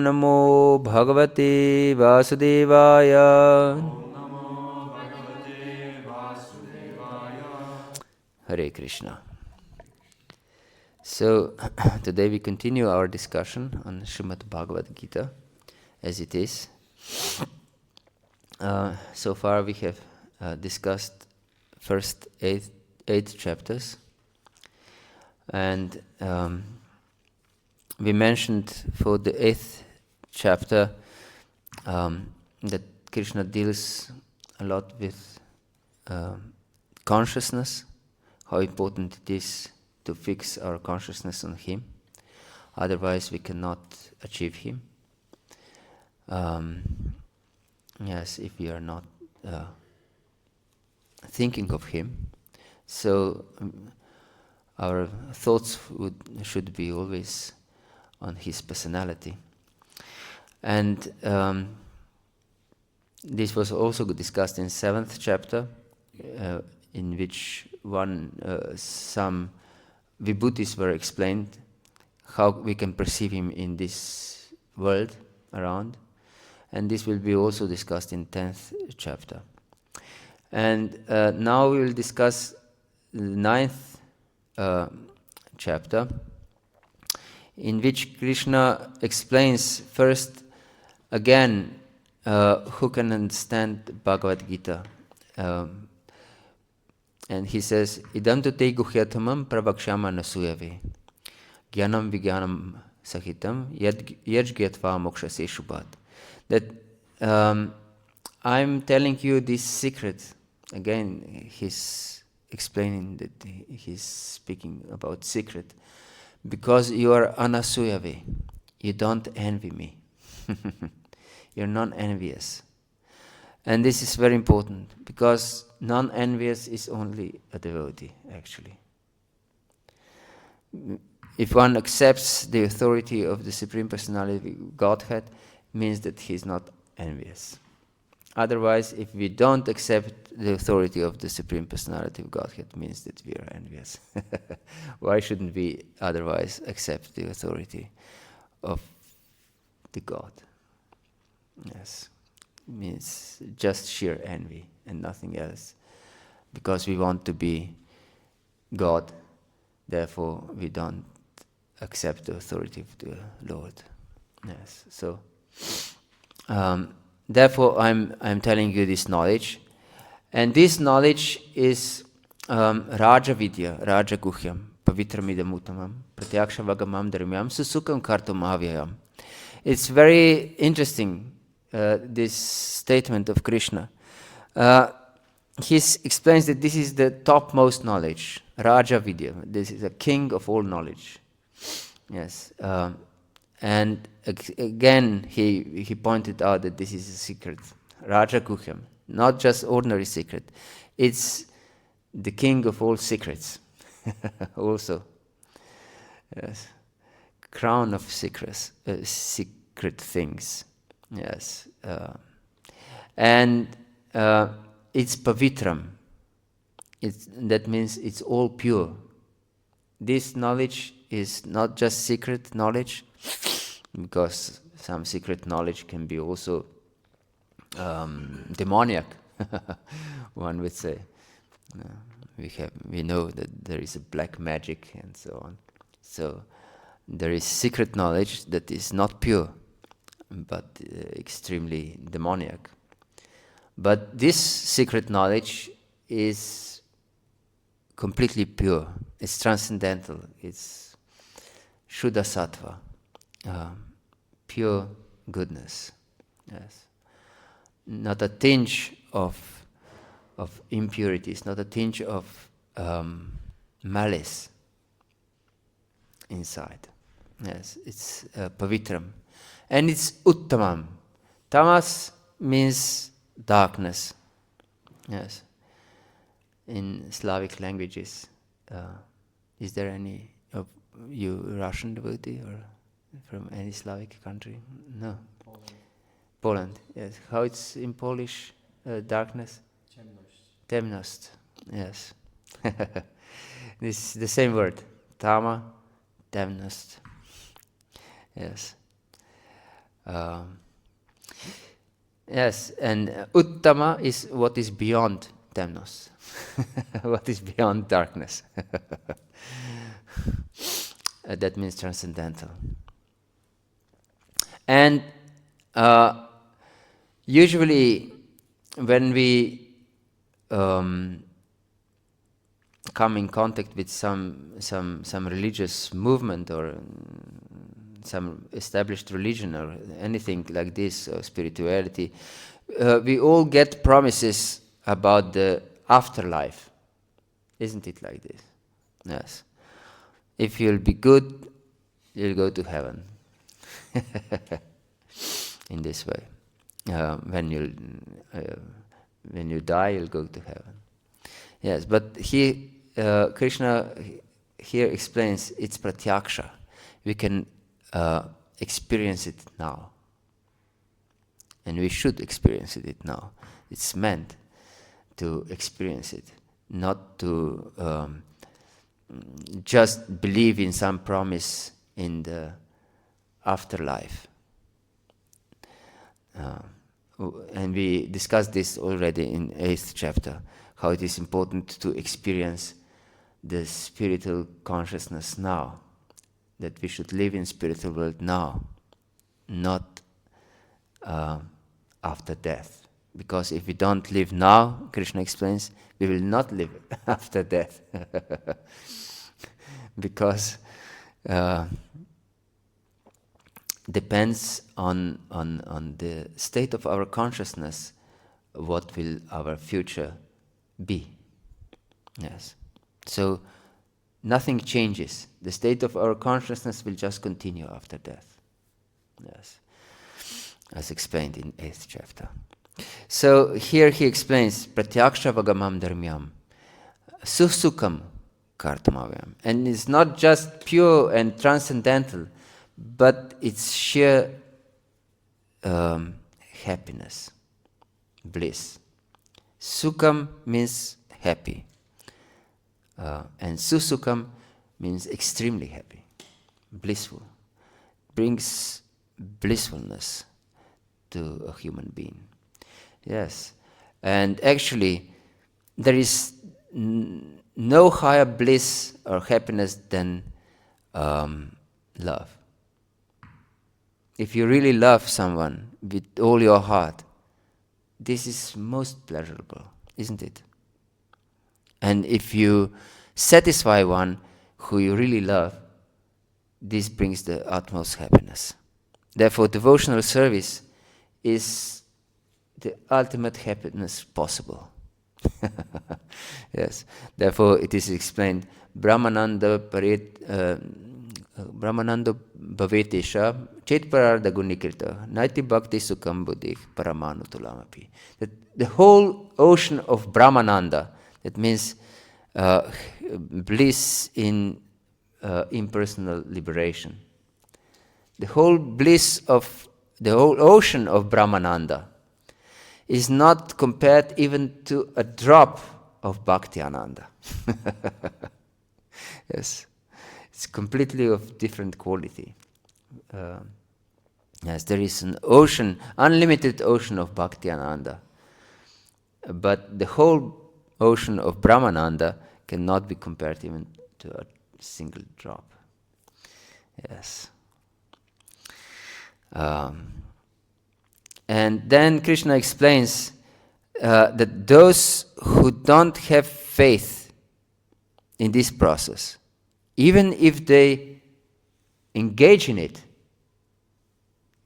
Namo Bhagavate Vasudevaya. Hare Krishna. So, today we continue our discussion on Srimad Bhagavad-gītā as it is. So far we have discussed first eight chapters, and we mentioned for the 8th chapter that Krishna deals a lot with consciousness, how important it is to fix our consciousness on Him, otherwise we cannot achieve Him. Yes, if we are not thinking of Him, so our thoughts should be always on His personality. And this was also discussed in 7th chapter, in which some vibhutis were explained, how we can perceive Him in this world around. And this will be also discussed in 10th chapter. And now we will discuss the 9th chapter, in which Krishna explains first again who can understand Bhagavad-gītā. And he says, Idam tu te guhyatamam pravakshama nasuyave gyanam vigyanam sahitam yajgyatva mokshase shubhat. That I'm telling you this secret. Again, he's explaining that he's speaking about secret. Because you are anasuyave, you don't envy me. You're non-envious. And this is very important, because non-envious is only a devotee, actually. If one accepts the authority of the Supreme Personality of Godhead, means that he's not envious. Otherwise, if we don't accept the authority of the Supreme Personality of Godhead, means that we are envious. Why shouldn't we otherwise accept the authority of the God? Yes, it means just sheer envy and nothing else. Because we want to be God, therefore we don't accept the authority of the Lord. Yes, so therefore I'm telling you this knowledge, and this knowledge is Raja Vidya, Raja Guhyam, Pavitramidam Uttamam, Pratyaksha Vagamam Dharmyam, Susukam Kartum Avyayam. It's very interesting, this statement of Krishna. He explains that this is the topmost knowledge, Raja Vidya. This is a king of all knowledge. Yes. And again, he pointed out that this is a secret, Raja Guhyam, not just ordinary secret. It's the king of all secrets, also. Yes, crown of secrets, secret things. Yes, and it's pavitram. That means it's all pure. This knowledge is not just secret knowledge, because some secret knowledge can be also demoniac, one would say. We know that there is a black magic and so on. So there is secret knowledge that is not pure, but extremely demoniac. But this secret knowledge is completely pure. It's transcendental. It's Shuddha Sattva, pure goodness. Yes, not a tinge of impurities, not a tinge of malice inside. Yes, it's pavitram, and it's uttamam. Tamas means darkness. Yes, in Slavic languages. Is there any of you Russian devotee or from any Slavic country? No. Poland. Yes. How it's in Polish? Darkness. Temnost. Yes. This is the same word. Tama, temnost. Yes. Yes, and uttama is what is beyond temnos, what is beyond darkness. That means transcendental. And usually when we come in contact with some religious movement or some established religion or anything like this, or spirituality, we all get promises about the afterlife. Isn't it like this? Yes. If you'll be good, you'll go to heaven. In this way. When you die, you'll go to heaven. Yes, but Krishna here explains it's pratyaksha. We can experience it now. And we should experience it now. It's meant to experience it, not to just believe in some promise in the afterlife. And we discussed this already in 8th chapter, how it is important to experience the spiritual consciousness now, that we should live in spiritual world now, not after death. Because if we don't live now, Krishna explains, we will not live after death. Because depends on the state of our consciousness, what will our future be. Yes. So nothing changes. The state of our consciousness will just continue after death. Yes. As explained in 8th chapter. So here he explains pratyaksha vagamam dharmyam susukam kartamavyam. And it's not just pure and transcendental, but it's sheer happiness, bliss. Sukham means happy, and susukam means extremely happy, blissful. Brings blissfulness to a human being. Yes, and actually there is no higher bliss or happiness than love. If you really love someone with all your heart, this is most pleasurable, isn't it? And if you satisfy one who you really love, this brings the utmost happiness. Therefore, devotional service is the ultimate happiness possible. Yes. Therefore, it is explained, Brahmananda bhavetesha chet pararda gunikrita naiti bhakti sukham buddhi paramanu tulamapi. That the whole ocean of Brahmananda, that means bliss in impersonal liberation. The whole ocean of Brahmananda is not compared even to a drop of Bhakti Ananda. Yes, it's completely of different quality. Yes, there is an ocean, unlimited ocean of Bhakti Ananda, but the whole ocean of Brahmananda cannot be compared even to a single drop. Yes. And then Krishna explains that those who don't have faith in this process, even if they engage in it,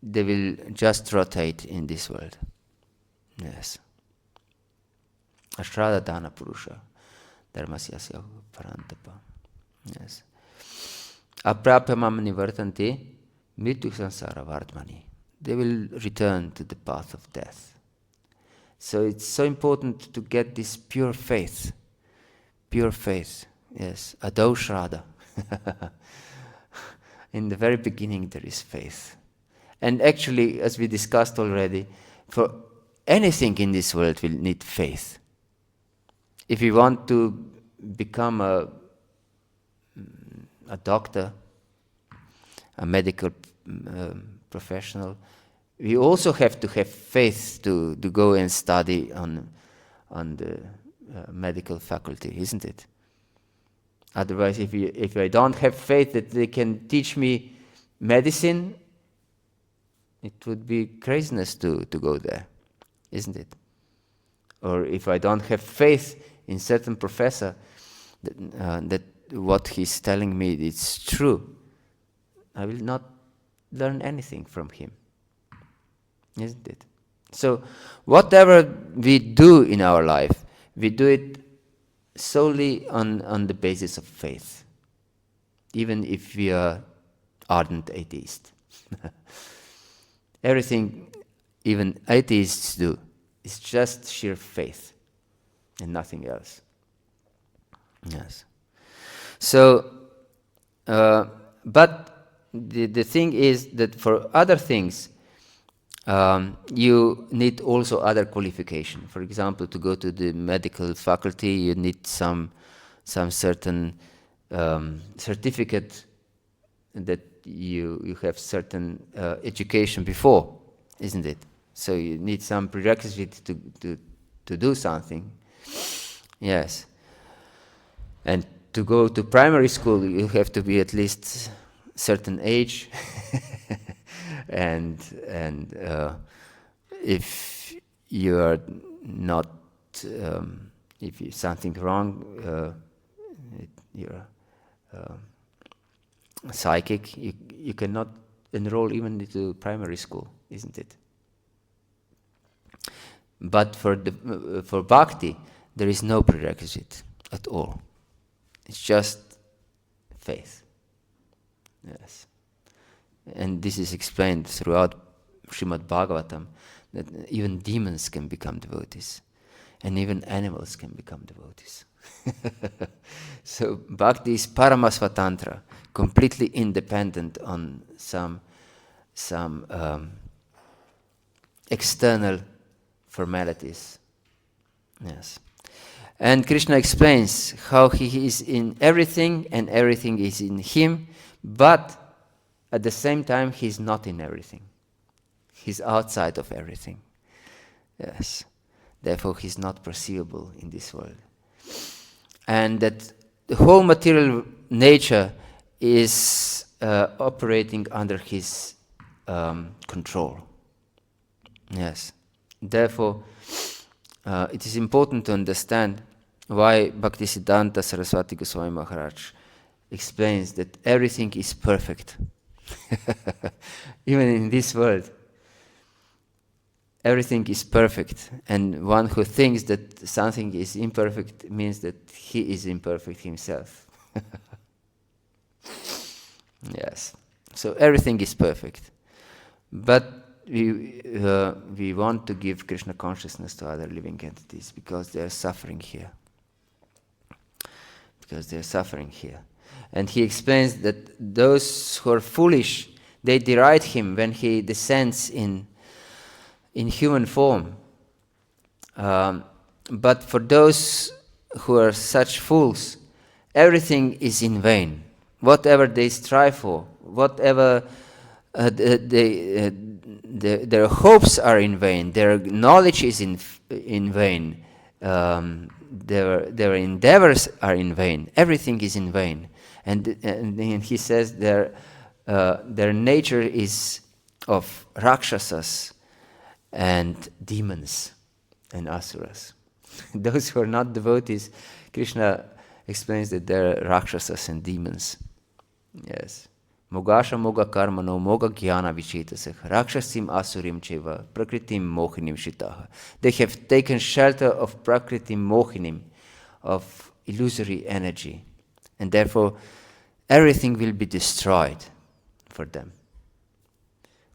they will just rotate in this world. Yes. Ashradha dana purusha dharmasyasya parantapa. Yes. Aprapya mam nivartanti mritu sansara vardmani. They will return to the path of death. So it's so important to get this pure faith. Pure faith. Yes. Adau Shraddha. In the very beginning there is faith. And actually, as we discussed already, for anything in this world will need faith. If you want to become a doctor, a medical professional, we also have to have faith to go and study on the medical faculty, isn't it? Otherwise, if I don't have faith that they can teach me medicine, it would be craziness to go there, isn't it? Or if I don't have faith in certain professor that what he's telling me is true, I will not learn anything from him, isn't it? So whatever we do in our life, we do it solely on the basis of faith, even if we are ardent atheists. Everything even atheists do is just sheer faith and nothing else. Yes. So, but the thing is that for other things, you need also other qualification. For example, to go to the medical faculty, you need some certain certificate that you have certain education before, isn't it? So you need some prerequisite to do something. Yes. And to go to primary school, you have to be at least certain age, and if you are not, if you something wrong, you're psychic, you cannot enroll even into primary school, isn't it? But for bhakti, there is no prerequisite at all. It's just faith. Yes. And this is explained throughout Srimad Bhagavatam, that even demons can become devotees, and even animals can become devotees. So bhakti is paramasvatantra, completely independent on some external formalities. Yes. And Krishna explains how he is in everything and everything is in him, but at the same time he's not in everything. He's outside of everything. Yes. Therefore he's not perceivable in this world. And that the whole material nature is operating under his control. Yes. Therefore, it is important to understand why Bhaktisiddhanta Saraswati Goswami Maharaj explains that everything is perfect. Even in this world, everything is perfect. And one who thinks that something is imperfect means that he is imperfect himself. Yes. So everything is perfect. But we want to give Krishna consciousness to other living entities because they are suffering here. Because they are suffering here. And he explains that those who are foolish, they deride him when he descends in human form. But for those who are such fools, everything is in vain. Whatever they strive for, whatever their hopes are in vain, their knowledge is in vain, their endeavors are in vain, everything is in vain. And he says their nature is of rakshasas and demons and asuras. Those who are not devotees, Krishna explains that they're rakshasas and demons. Yes. Mogasha moga karmano moga jnana vichetasah rakshasim asurim cheva prakritim mohinim shitaha. They have taken shelter of prakritim mohinim, of illusory energy, and therefore everything will be destroyed for them.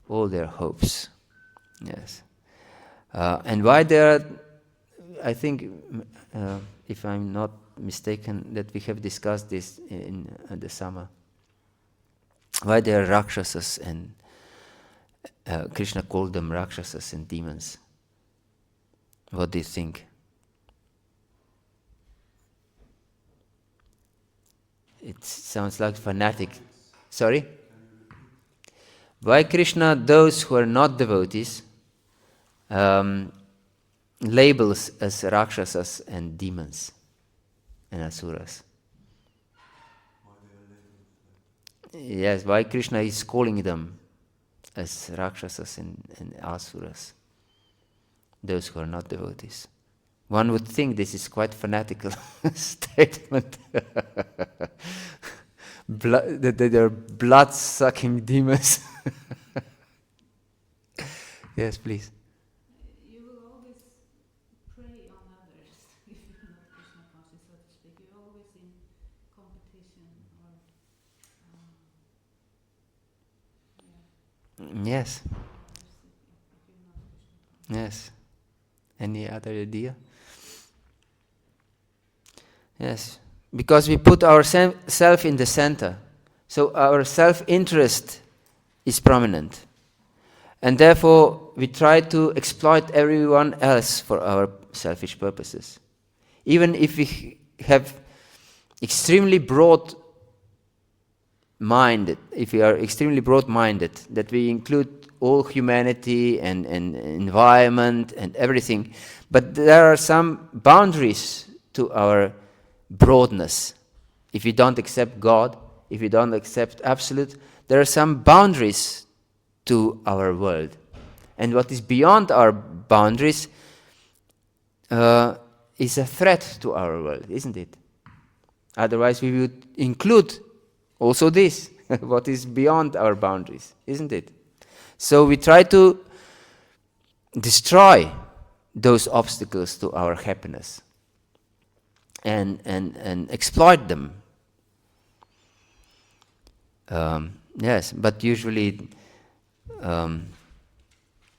All their hopes. Yes. And why they are, I think, if I'm not mistaken, that we have discussed this in the summer. Why they are rakshasas, and Krishna called them rakshasas and demons. What do you think? It sounds like fanatic. Sorry? Why Krishna, those who are not devotees, labels as Rakshasas and demons and Asuras? Yes, why Krishna is calling them as Rakshasas and Asuras, those who are not devotees? One would think this is quite fanatical statement. That they are blood-sucking demons. Yes, please. You will always prey on others if you're not Krishna conscious, so to speak. You're always in competition or Yes. if you're not Krishna conscious. Yes. Any other idea? Yes. Because we put our self in the center. So our self-interest is prominent. And therefore, we try to exploit everyone else for our selfish purposes. Even if we have extremely broad-minded, if we are extremely broad-minded, that we include all humanity and environment and everything, but there are some boundaries to our broadness. If you don't accept God, if you don't accept Absolute, there are some boundaries to our world. And what is beyond our boundaries is a threat to our world, isn't it? Otherwise we would include also this, what is beyond our boundaries, isn't it? So we try to destroy those obstacles to our happiness and exploit them. Yes, but usually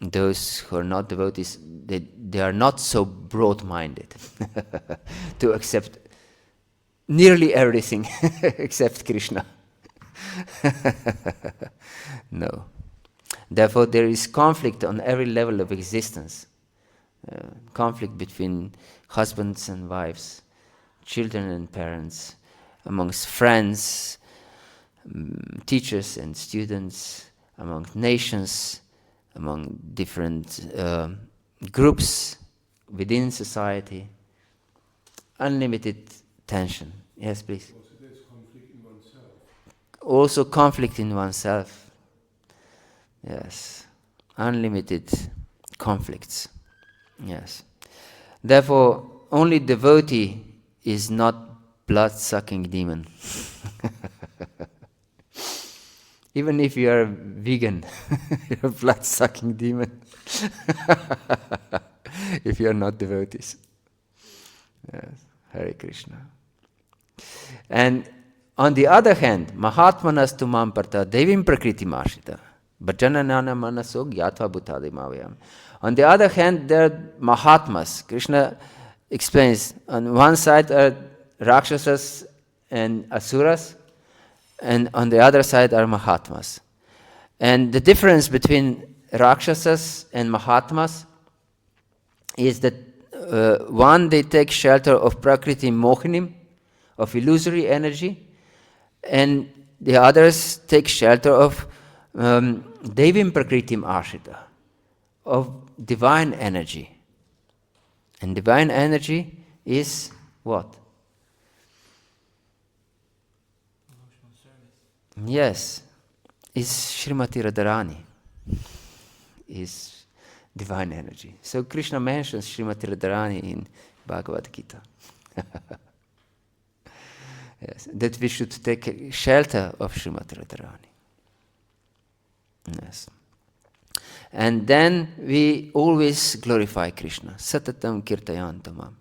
those who are not devotees, they are not so broad-minded to accept nearly everything except Krishna. No. Therefore, there is conflict on every level of existence. Conflict between husbands and wives, children and parents, amongst friends, teachers and students, among nations, among different groups within society. Unlimited tension. Yes, please. Also, there's conflict in oneself. Also conflict in oneself. Yes. Unlimited conflicts. Yes. Therefore, only devotee is not blood-sucking demon. Even if you are vegan, you're a blood-sucking demon. If you are not devotees. Yes. Hare Krishna. And on the other hand, Mahatmanas tu mamparta devim prakriti marshita bhajananana manaso gyatva bhutadimavayam. On the other hand, there are Mahatmas. Krishna explains, on one side are Rakshasas and Asuras, and on the other side are Mahatmas. And the difference between Rakshasas and Mahatmas is that one, they take shelter of Prakriti Mohinim, of illusory energy, and the others take shelter of Devim Prakritim Ashita, of divine energy. And divine energy is what? Yes, is Srimati Radharani, is divine energy. So Krishna mentions Srimati Radharani in Bhagavad-gītā. Yes, that we should take shelter of Srimati Radharani. Yes. And then we always glorify Krishna. Satatam kirtayantamam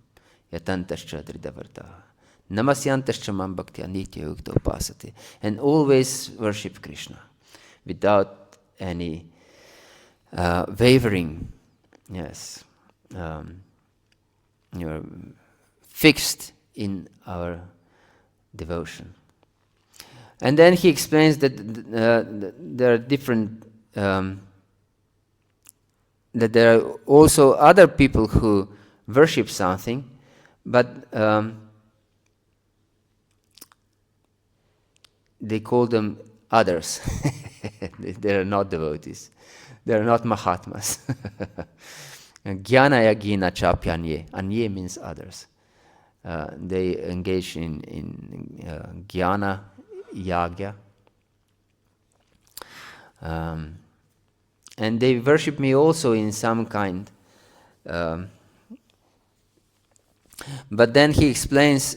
yatantascha dridavartaha namasyantascha mam bhaktya nitya yukta upasati. And always worship Krishna without any wavering. Yes. You're fixed in our devotion. And then he explains that there are different, that there are also other people who worship something, but they call them others. They are not devotees. They are not Mahatmas. Jnana yagina chapyanye. Anye means others. They engage in jnana yagya. And they worship me also in some kind. But then he explains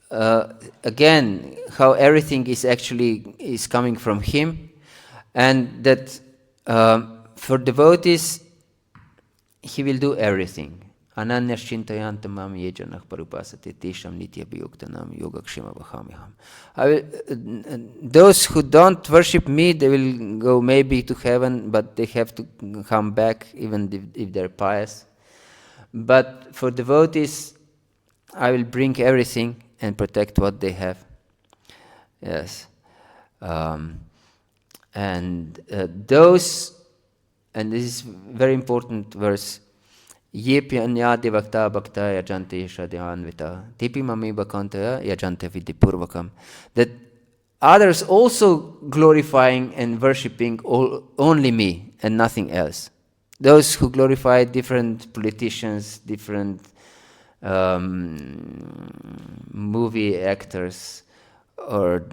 again how everything is coming from him, and that for devotees he will do everything. Ananya shintayantamam yejanah parupasate tesham nitya bhayuktanam yogakshema vahhamyaham. Those who don't worship me, they will go maybe to heaven, but they have to come back even if they're pious. But for devotees, I will bring everything and protect what they have. Yes. Those, and this is very important verse, Yepi anyadi vakta bhakta yajante shadyanvita tipi mami bhakanta yajante vidipurvakam. That others also glorifying and worshipping only me and nothing else. Those who glorify different politicians, different movie actors, or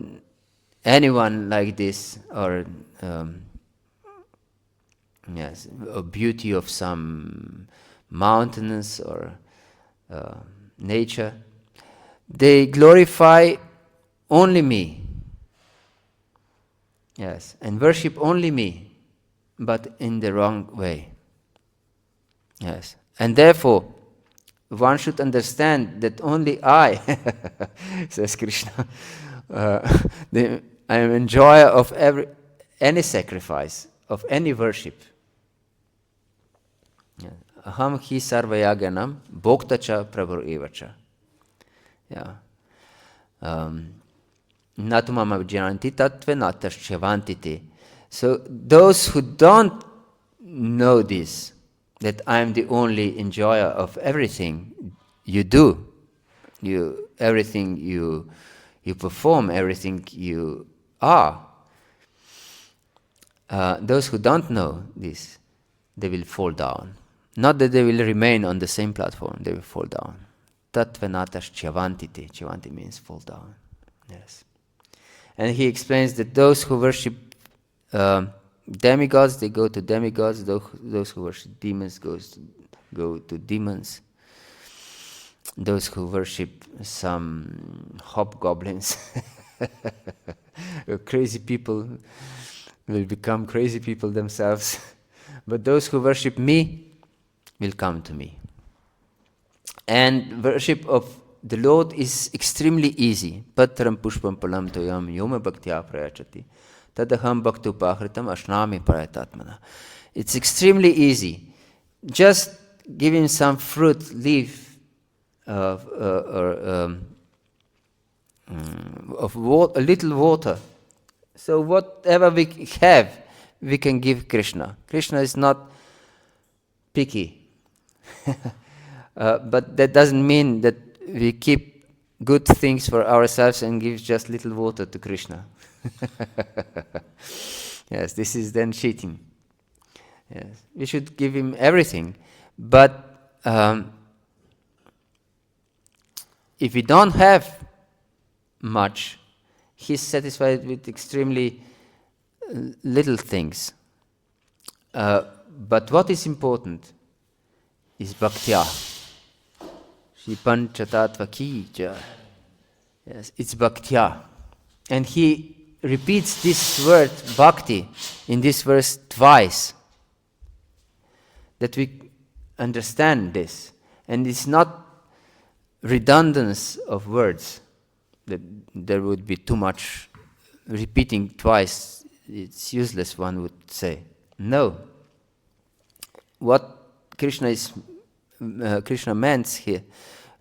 anyone like this, or a beauty of some mountains or nature, they glorify only me. Yes, and worship only me, but in the wrong way. Yes, and therefore one should understand that only I, says Krishna, I am enjoyer of any sacrifice, of any worship. Aham hi sarvayaganam bhoktacha prabhur evacha. Natumam abhjanti tatve nataschavantite. So those who don't know this, that I am the only enjoyer of everything you do, everything you perform, everything you are, those who don't know this, they will fall down. Not that they will remain on the same platform, they will fall down. Tatvenatas chavantite. Chavanti means fall down. Yes. And he explains that those who worship demigods, they go to demigods. Those who worship demons go to demons. Those who worship some hobgoblins, crazy people, will become crazy people themselves. But those who worship me will come to me. And worship of the Lord is extremely easy. Patram pushpam palam toyam yoma bhaktya prayachati tadaham bhaktu pahritam ashnami paratatmana. It's extremely easy. Just give him some fruit, leaf, of a little water. So whatever we have, we can give Krishna. Krishna is not picky. But that doesn't mean that we keep good things for ourselves and give just little water to Krishna. Yes, this is then cheating. Yes, we should give him everything. But if we don't have much, he's satisfied with extremely little things. But what is important is bhaktya. Shri Panchatattva ki jai. Yes, it's bhaktya. And he repeats this word bhakti in this verse twice, that we understand this. And it's not redundance of words, that there would be too much repeating twice. It's useless, one would say. No. What Krishna meant here,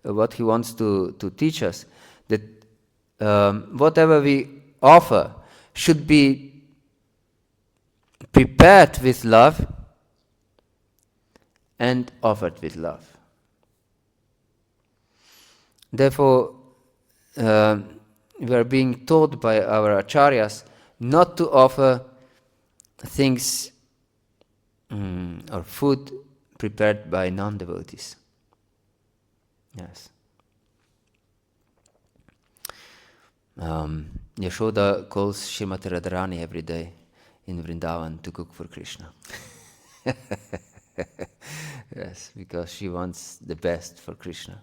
what he wants to teach us, that whatever we offer should be prepared with love and offered with love. Therefore, we are being taught by our acharyas not to offer things or food prepared by non-devotees. Yes. Yashoda calls Srimati Radharani every day in Vrindavan to cook for Krishna. Yes, because she wants the best for Krishna.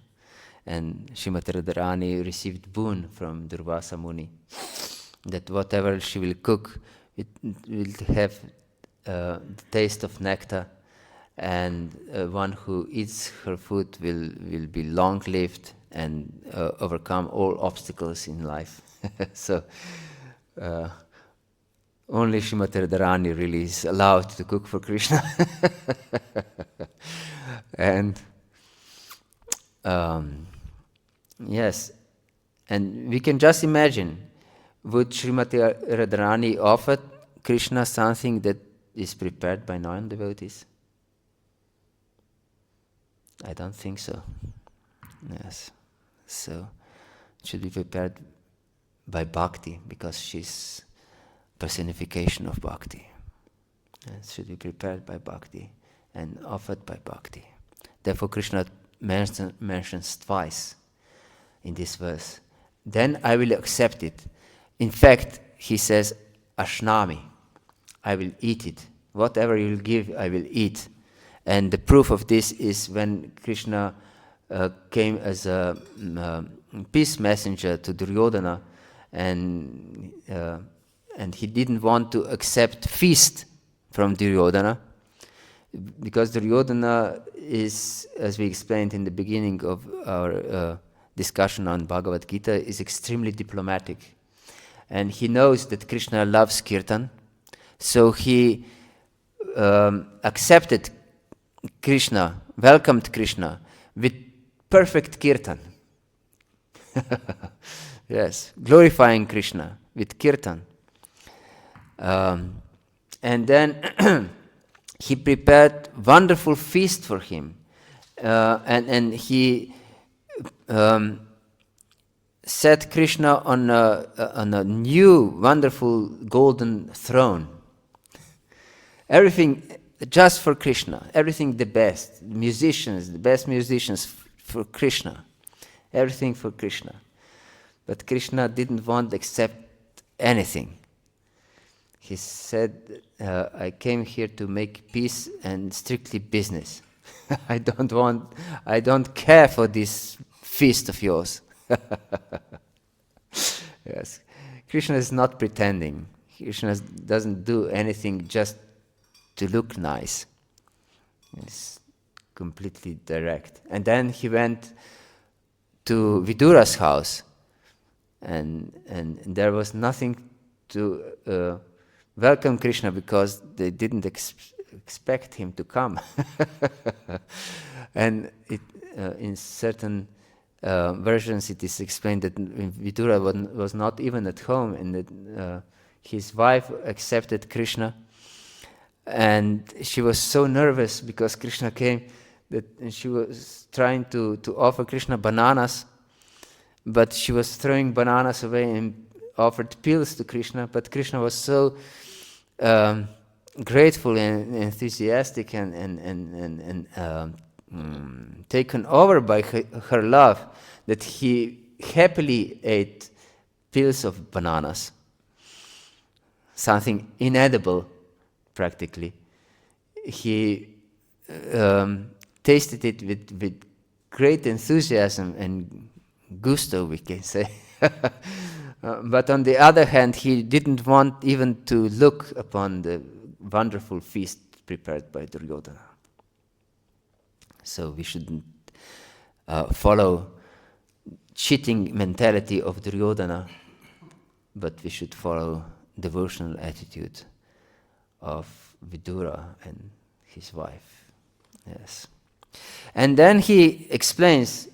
And Srimati Radharani received boon from Durvasa Muni that whatever she will cook, it will have the taste of nectar, and one who eats her food will be long-lived and overcome all obstacles in life. So only Srimati Radharani really is allowed to cook for Krishna. And yes, and we can just imagine, would Srimati Radharani offer Krishna something that is prepared by non-devotees? I don't think so. Yes. So it should be prepared by bhakti, because she's personification of bhakti. And it should be prepared by bhakti and offered by bhakti. Therefore Krishna mentions twice in this verse, then I will accept it. In fact, he says, ashnami, I will eat it. Whatever you will give, I will eat. And the proof of this is when Krishna came as a peace messenger to Duryodhana, and he didn't want to accept feast from Duryodhana, because Duryodhana is, as we explained in the beginning of our discussion on Bhagavad-gītā, is extremely diplomatic. And he knows that Krishna loves kirtan, so he accepted Krishna, welcomed Krishna with perfect kirtan. Yes, glorifying Krishna with kirtan. And then he prepared wonderful feast for him, and he set Krishna on a new wonderful golden throne. Everything just for Krishna, everything the best, the best musicians for Krishna, everything for Krishna. But Krishna didn't want to accept anything. He said, I came here to make peace and strictly business. I don't care for this feast of yours. Yes, Krishna is not pretending. Krishna doesn't do anything just to look nice. It's completely direct. And then he went to Vidura's house, and there was nothing to welcome Krishna, because they didn't expect him to come. And in certain versions it is explained that Vidura was not even at home, and that his wife accepted Krishna, and she was so nervous because Krishna came that she was trying to offer Krishna bananas, but she was throwing bananas away and offered pills to Krishna. But Krishna was so grateful and enthusiastic and taken over by her love that he happily ate pills of bananas, something inedible practically. He tasted it with great enthusiasm and gusto, we can say. But on the other hand, he didn't want even to look upon the wonderful feast prepared by Duryodhana. So we shouldn't follow cheating mentality of Duryodhana, but we should follow devotional attitude of Vidura and his wife. Yes. And then he explains,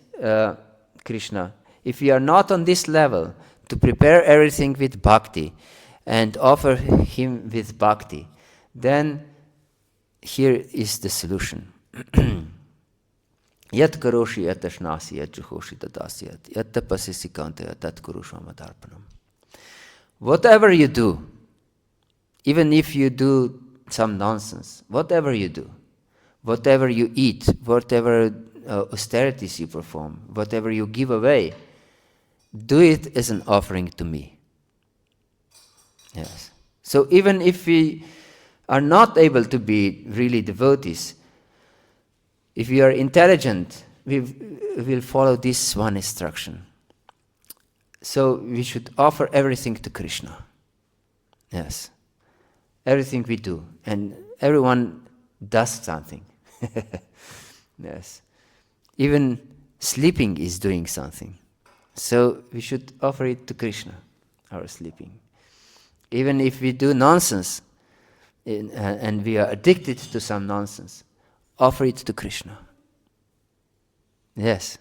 Krishna, if we are not on this level, to prepare everything with bhakti and offer him with bhakti, then here is the solution. Yat karoshi yat ashnasi yat juhoshi tadasi yat tapasisi kantaya tat kurushvama darpanam. Whatever you do, even if you do some nonsense, whatever you do, whatever you eat, whatever austerities you perform, whatever you give away, do it as an offering to me. Yes. So even if we are not able to be really devotees, if we are intelligent, we will follow this one instruction. So we should offer everything to Krishna. Yes. Everything we do. And everyone does something. Yes. Even sleeping is doing something. So we should offer it to Krishna, our sleeping. Even if we do nonsense, and we are addicted to some nonsense, offer it to Krishna. Yes.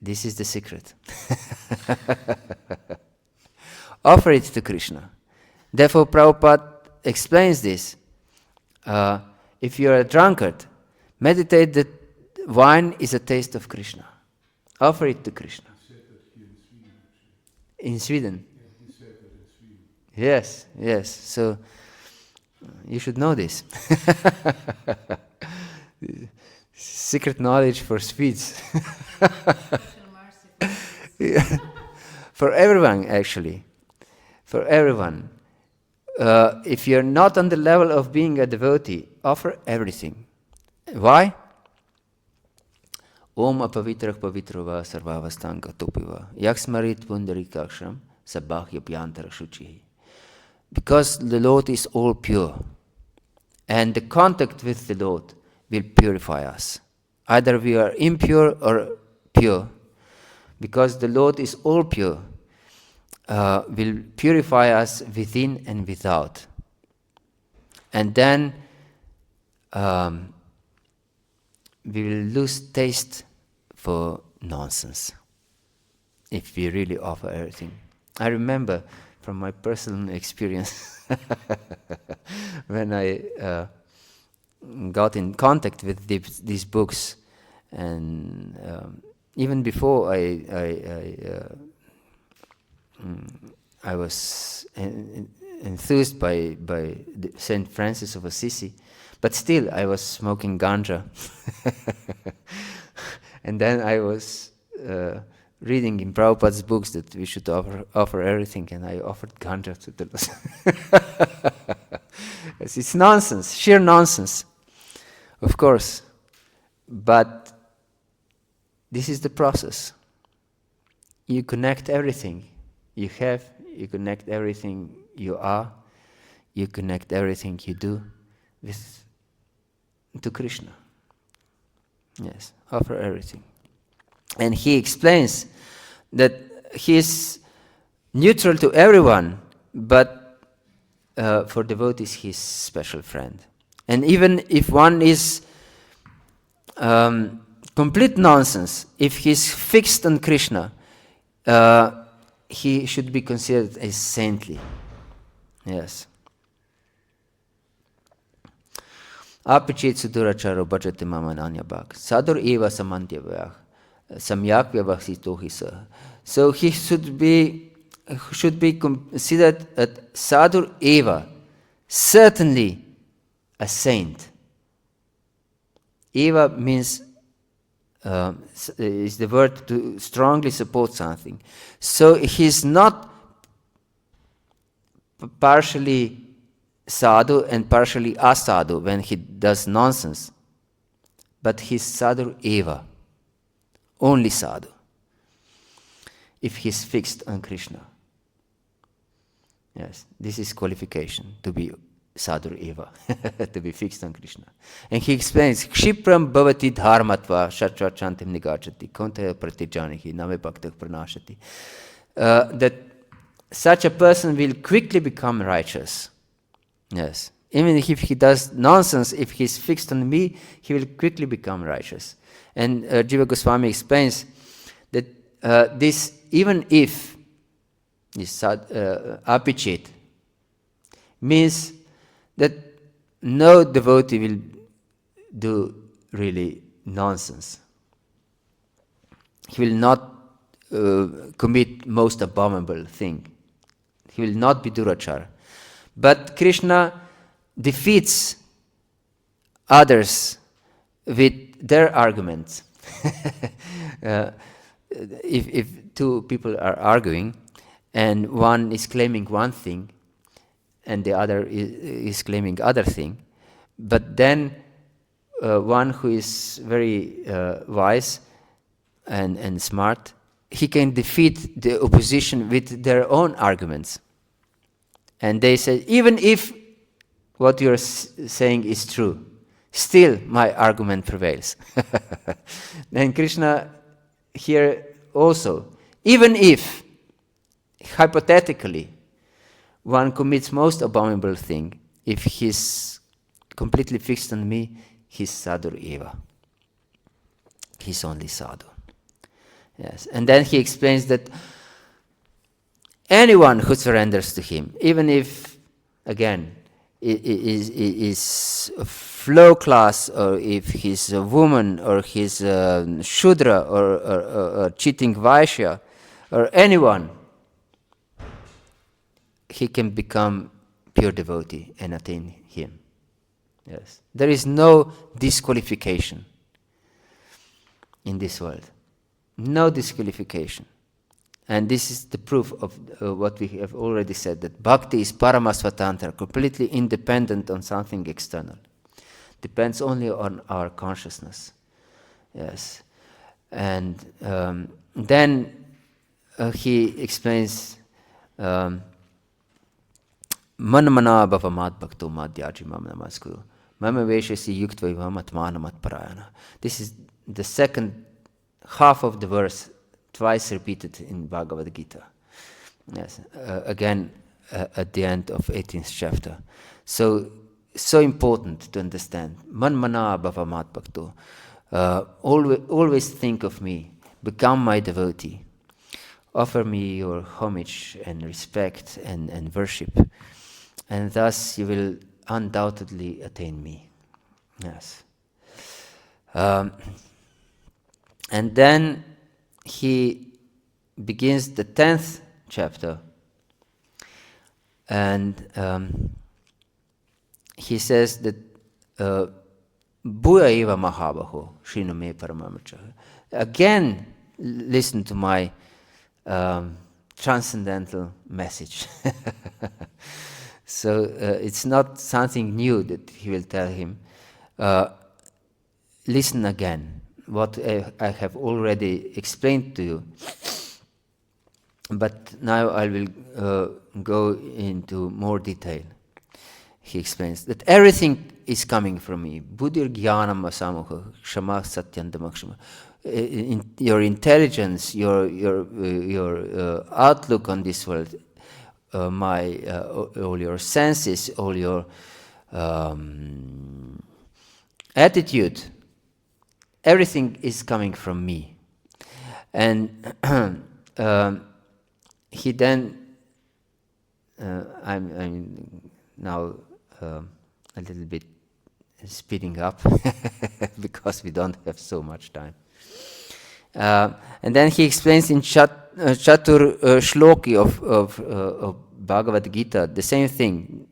This is the secret. Offer it to Krishna. Therefore, Prabhupada explains this. If you are a drunkard, meditate that wine is a taste of Krishna. Offer it to Krishna. He said that here in Sweden, actually. In Sweden? Yeah, he said that in Sweden. Yes, yes. So you should know this. Secret knowledge for Swedes. Yeah. For everyone, actually. For everyone. If you're not on the level of being a devotee, offer everything. Why? Om apavitrah pavitrova sarvavastanga topiva yaksmarit pundarikaksham sabhya pyantara shuchi. Because the Lord is all pure. And the contact with the Lord will purify us. Either we are impure or pure. Because the Lord is all pure, will purify us within and without. And then we will lose taste for nonsense if we really offer everything. I remember from my personal experience when I got in contact with these books, and even before I was enthused by Saint Francis of Assisi, but still I was smoking ganja. And then I was reading in Prabhupada's books that we should offer everything, and I offered ganja to the Lord. Yes, it's nonsense, sheer nonsense, of course. But this is the process. You connect everything you have, you connect everything you are, you connect everything you do to Krishna. Yes, offer everything. And he explains that he is neutral to everyone, but for devotees he is special friend. And even if one is complete nonsense, if he is fixed on Krishna, he should be considered as saintly. Yes. Apichet suduracharo bhajate mama nanyabhak. Sadur eva samantyavah. Samyak vyavasito hisa. So he should be considered a sadur eva, certainly a saint. Eva means is the word to strongly support something. So he's not partially sadhu and partially asadhu when he does nonsense, but he's sadhu eva, only sadhu, if he's fixed on Krishna. Yes, this is qualification to be sadhu eva, to be fixed on Krishna. And he explains, Kshipram Bhagavata-dharma dasa chantim nigachati kontaya pratijanihi name bhaktah pranashati. That such a person will quickly become righteous. Yes. Even if he does nonsense, if he's fixed on me, he will quickly become righteous. And Jiva Goswami explains that this, even if this apichet, means that no devotee will do really nonsense. He will not commit most abominable thing. He will not be Durachara. But Krishna defeats others with their arguments. If two people are arguing and one is claiming one thing and the other is claiming other thing, but then one who is very wise and smart, he can defeat the opposition with their own arguments. And they say, even if what you're saying is true, still my argument prevails. And Krishna here also, even if, hypothetically, one commits most abominable thing, if he's completely fixed on me, he's sadhur eva. He's only sadhu. Yes. And then he explains that anyone who surrenders to him, even if, again, is a flow class, or if he's a woman, or he's a Shudra, or a cheating Vaishya, or anyone, he can become pure devotee and attain him. Yes. There is no disqualification in this world. No disqualification. And this is the proof of what we have already said, that bhakti is paramasvatantra, completely independent on something external. Depends only on our consciousness. Yes. And then he explains, manamana bhava mad bhakto madhyaji mam namaskuru. Mama veshasi yuktva atmana matparayana. This is the second half of the verse, twice repeated in Bhagavad-gītā. Yes, again at the end of 18th chapter. So important to understand. Man mana bhava mat bhakto. Always think of me. Become my devotee. Offer me your homage and respect and worship. And thus you will undoubtedly attain me. Yes. And then he begins the 10th chapter, and he says that Bhuya eva mahabaho shrinu me paramamacha. Again, listen to my transcendental message. So it's not something new that he will tell him. Listen again. What I have already explained to you. But now I will go into more detail. He explains that everything is coming from me. Buddhir jnanam asamoha kshama satyam damakshama. Your intelligence, your outlook on this world, all your senses, all your attitude, everything is coming from me. And he then, I'm now a little bit speeding up because we don't have so much time. And then he explains in Chatur Shloki of Bhagavad-gītā the same thing.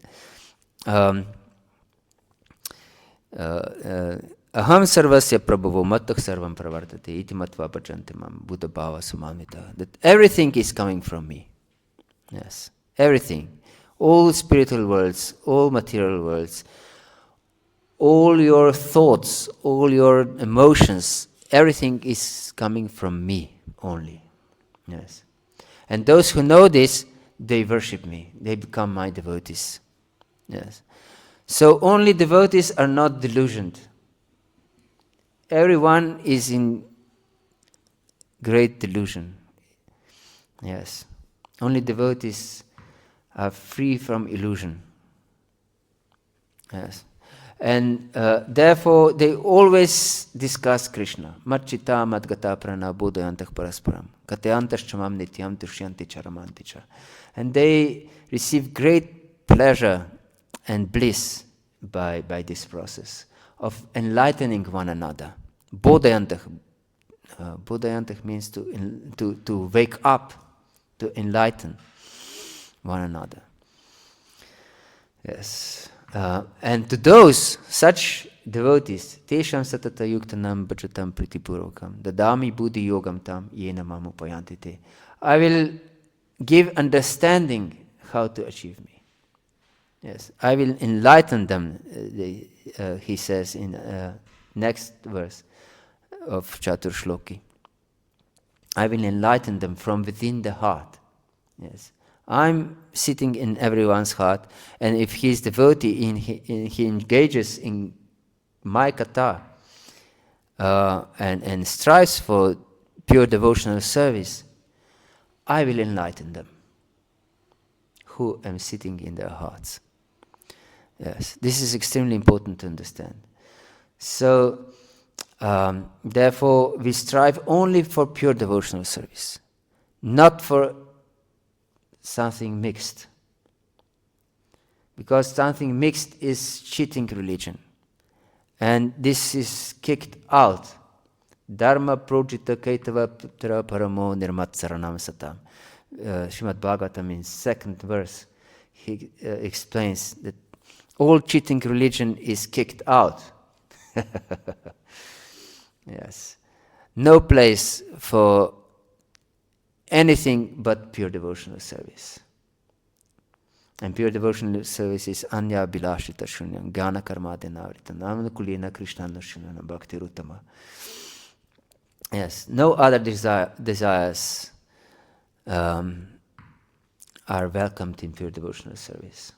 Aham sarvasya prabhavo mattah sarvam pravartate iti matva bhajanti mam buddha bhava sumamita. That everything is coming from me. Yes, everything. All spiritual worlds, all material worlds, all your thoughts, all your emotions, everything is coming from me only. Yes. And those who know this, they worship me. They become my devotees. Yes. So only devotees are not delusioned. Everyone is in great delusion. Yes. Only devotees are free from illusion. Yes. And therefore they always discuss Krishna. Marchita madgata prana bodhayantah parasparam. Kateyantash chamam nityam tushyanti charamanticha. And they receive great pleasure and bliss by this process of enlightening one another. Bodhayantah. Bodhayantah means to wake up, to enlighten one another. Yes. And to those, such devotees, tesham satata yuktanam bhajatam pritipurvakam, dadami buddhi yogam tam yena mam upayanti te. I will give understanding how to achieve me. Yes, I will enlighten them, he says in next verse of Chatur Shloki. I will enlighten them from within the heart. Yes, I'm sitting in everyone's heart, and if he is devotee, he engages in my kata and strives for pure devotional service, I will enlighten them, who am sitting in their hearts. Yes, this is extremely important to understand. So, therefore, we strive only for pure devotional service, not for something mixed. Because something mixed is cheating religion. And this is kicked out. Dharma projita kaitava putra paramo nirmatsaranam satam. Srimad Bhagavatam in 2nd verse, he explains that all cheating religion is kicked out. Yes. No place for anything but pure devotional service. And pure devotional service is anya bilashita shunyam, gana karma denavritam, amanukulina krishnana shunyana bhakti ruttama. Yes, no other desires are welcomed in pure devotional service.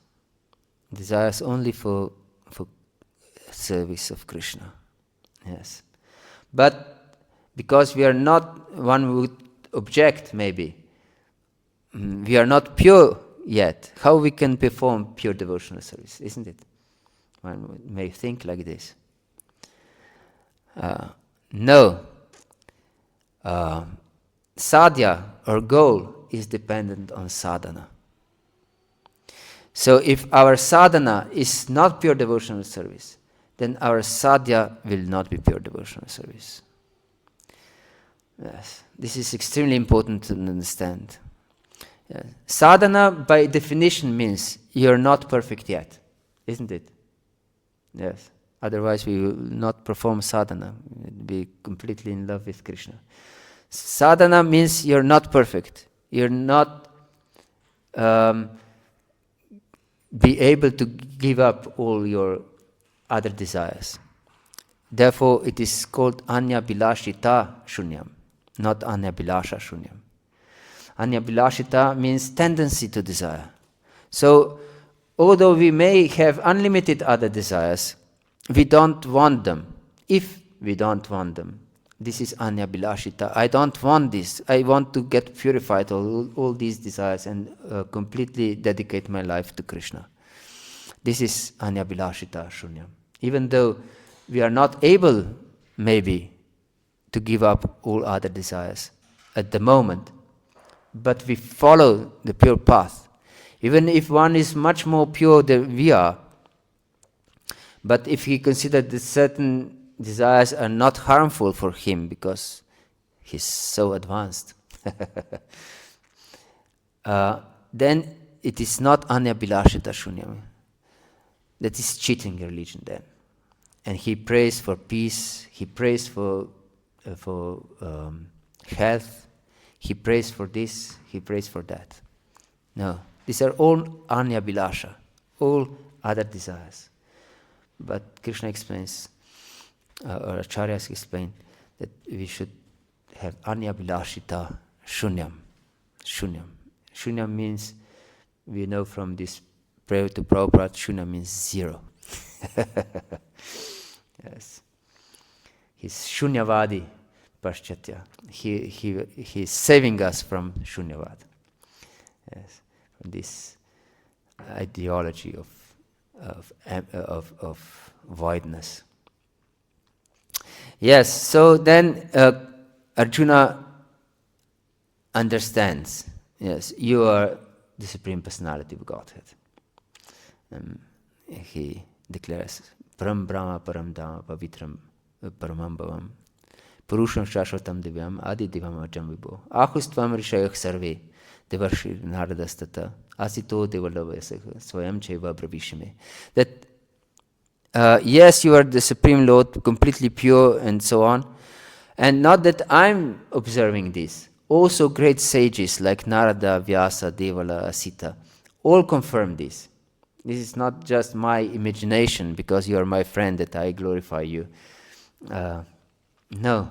Desires only for service of Krishna. Yes. But because we are not, one would object maybe, we are not pure yet. How we can perform pure devotional service, isn't it? One may think like this. No. Sadhya or goal is dependent on sadhana. So if our sadhana is not pure devotional service, then our sadhya will not be pure devotional service. Yes, this is extremely important to understand. Yes. Sadhana by definition means you're not perfect yet, isn't it? Yes. Otherwise we will not perform sadhana. We'll be completely in love with Krishna. Sadhana means you're not perfect. You're not be able to give up all your other desires. Therefore, it is called anya bilashita shunyam, not anya bilasha shunyam. Anya bilashita means tendency to desire. So, although we may have unlimited other desires, we don't want them. If we don't want them, this is anya bilashita. I don't want this. I want to get purified of all these desires and completely dedicate my life to Krishna. This is anya bilashita shunyam. Even though we are not able, maybe, to give up all other desires at the moment, but we follow the pure path. Even if one is much more pure than we are, but if he considers that certain desires are not harmful for him because he's so advanced, then it is not anya bilashita shunyam. That is cheating religion then. And he prays for peace, he prays for health, he prays for this, he prays for that. No, these are all anya bilasha, all other desires. But Krishna explains, or Acharyas explain, that we should have anya bilashita shunyam. Shunyam. Shunyam means, we know from this prayer to Prabhupada, shunya means zero. Yes. He's shunyavadi paschatya. He is saving us from shunyavad. Yes. From this ideology of voidness. Yes, so then Arjuna understands, yes, you are the Supreme Personality of Godhead. He declares, Param Brahma Param Dhamma Pavitram Paramam Bhavam Purusham Shashvatam Divyam Adi Divam Ajam Vibho Ahustvam Rishayach Sarve Devarshi Naradastata Asito Devalavasakha Swayam Cheva Bravishime. That yes, you are the Supreme Lord, completely pure and so on. And not that I'm observing this. Also great sages like Narada, Vyasa, Devala, Asita all confirm this. This is not just my imagination because you are my friend that I glorify you. No.